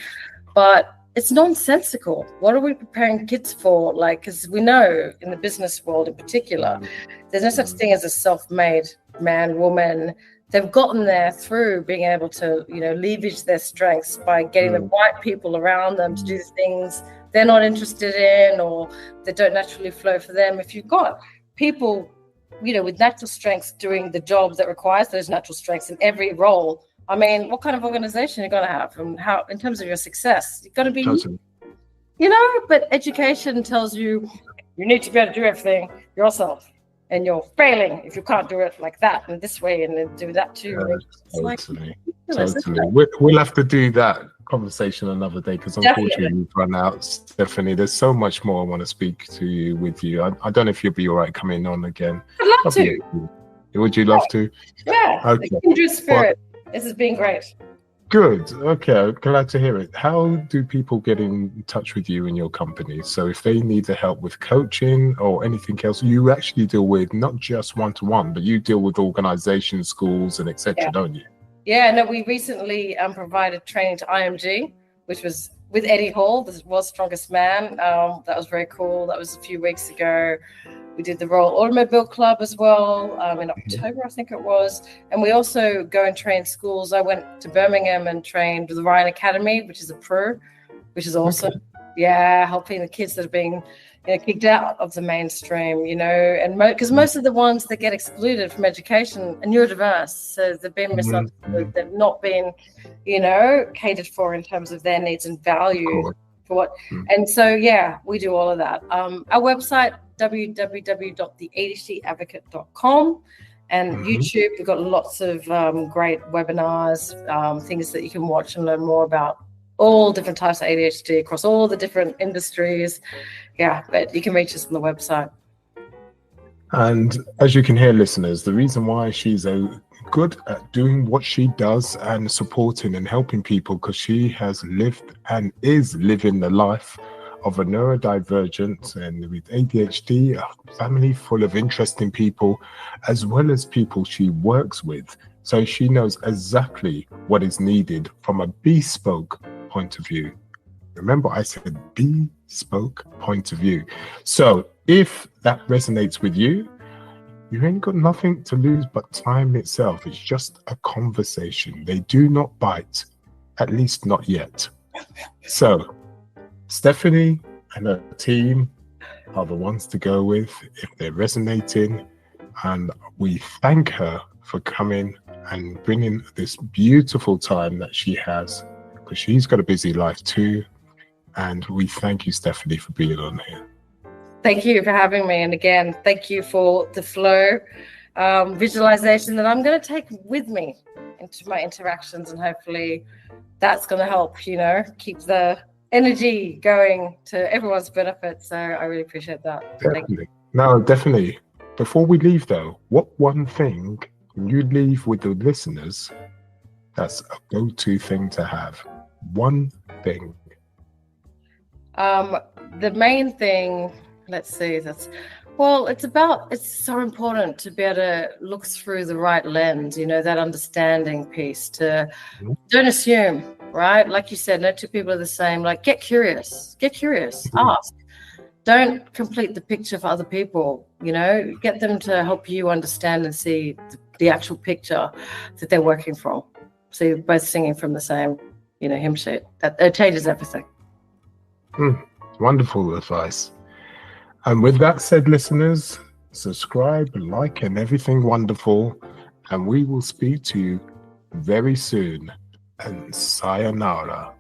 but it's nonsensical. What are we preparing kids for? Because we know in the business world in particular, there's no such thing as a self-made man, woman. They've gotten there through being able to, leverage their strengths by getting the right people around them to do the things they're not interested in or that don't naturally flow for them. If you've got people, with natural strengths doing the job that requires those natural strengths in every role, I mean, what kind of organization you're going to have, and how, in terms of your success, you're going to be, but education tells you need to be able to do everything yourself. And you're failing if you can't do it like that and this way and then do that too. Totally. We'll have to do that conversation another day, because unfortunately we've run out. Stephanie, there's so much more I want to speak to you with you. I don't know if you'll be all right coming on again. I'd love to. Would you love to? Yeah. Okay. The kindred spirit. This has been great. Good. Okay. Glad to hear it. How do people get in touch with you and your company? So if they need the help with coaching or anything else, you actually deal with not just one-to-one, but you deal with organizations, schools, and etc., don't you? Yeah. No, we recently provided training to IMG, which was with Eddie Hall, the world's strongest man. That was very cool. That was a few weeks ago. We did the Royal Automobile Club as well in October, I think it was. And we also go and train schools. I went to Birmingham and trained with the Ryan Academy, which is a pro, which is awesome. Yeah, helping the kids that are being kicked out of the mainstream, and because most of the ones that get excluded from education are neurodiverse. So they've been misunderstood. They've not been, catered for in terms of their needs and values. And so, we do all of that. Our website, www.theadhdadvocate.com, and YouTube. We've got lots of great webinars, things that you can watch and learn more about all different types of ADHD across all the different industries. But you can reach us on the website. And as you can hear, listeners, the reason why she's good at doing what she does and supporting and helping people, because she has lived and is living the life of a neurodivergent and with ADHD, a family full of interesting people, as well as people she works with. So she knows exactly what is needed from a bespoke point of view. Remember, I said bespoke point of view. So if that resonates with you, you ain't got nothing to lose but time itself. It's just a conversation. They do not bite. at least not yet. So Stephanie and her team are the ones to go with if they're resonating, and we thank her for coming and bringing this beautiful time that she has, because she's got a busy life too. And we thank you, Stephanie, for being on here. Thank you for having me. And again, thank you for the flow visualization that I'm going to take with me into my interactions, and hopefully that's going to help, you know, keep the energy going to everyone's benefit. So I really appreciate that. Definitely. No, definitely. Before we leave though, what one thing you leave with the listeners that's a go-to thing to have? One thing. The main thing, let's see, it's so important to be able to look through the right lens, you know, that understanding piece, to don't assume, right? Like you said, no two people are the same. Like, get curious, ask. Don't complete the picture for other people, you know, get them to help you understand and see the actual picture that they're working from. So you're both singing from the same, you know, hymn sheet. That it changes everything. Wonderful advice. And with that said, listeners, subscribe, like, and everything wonderful. And we will speak to you very soon. And sayonara.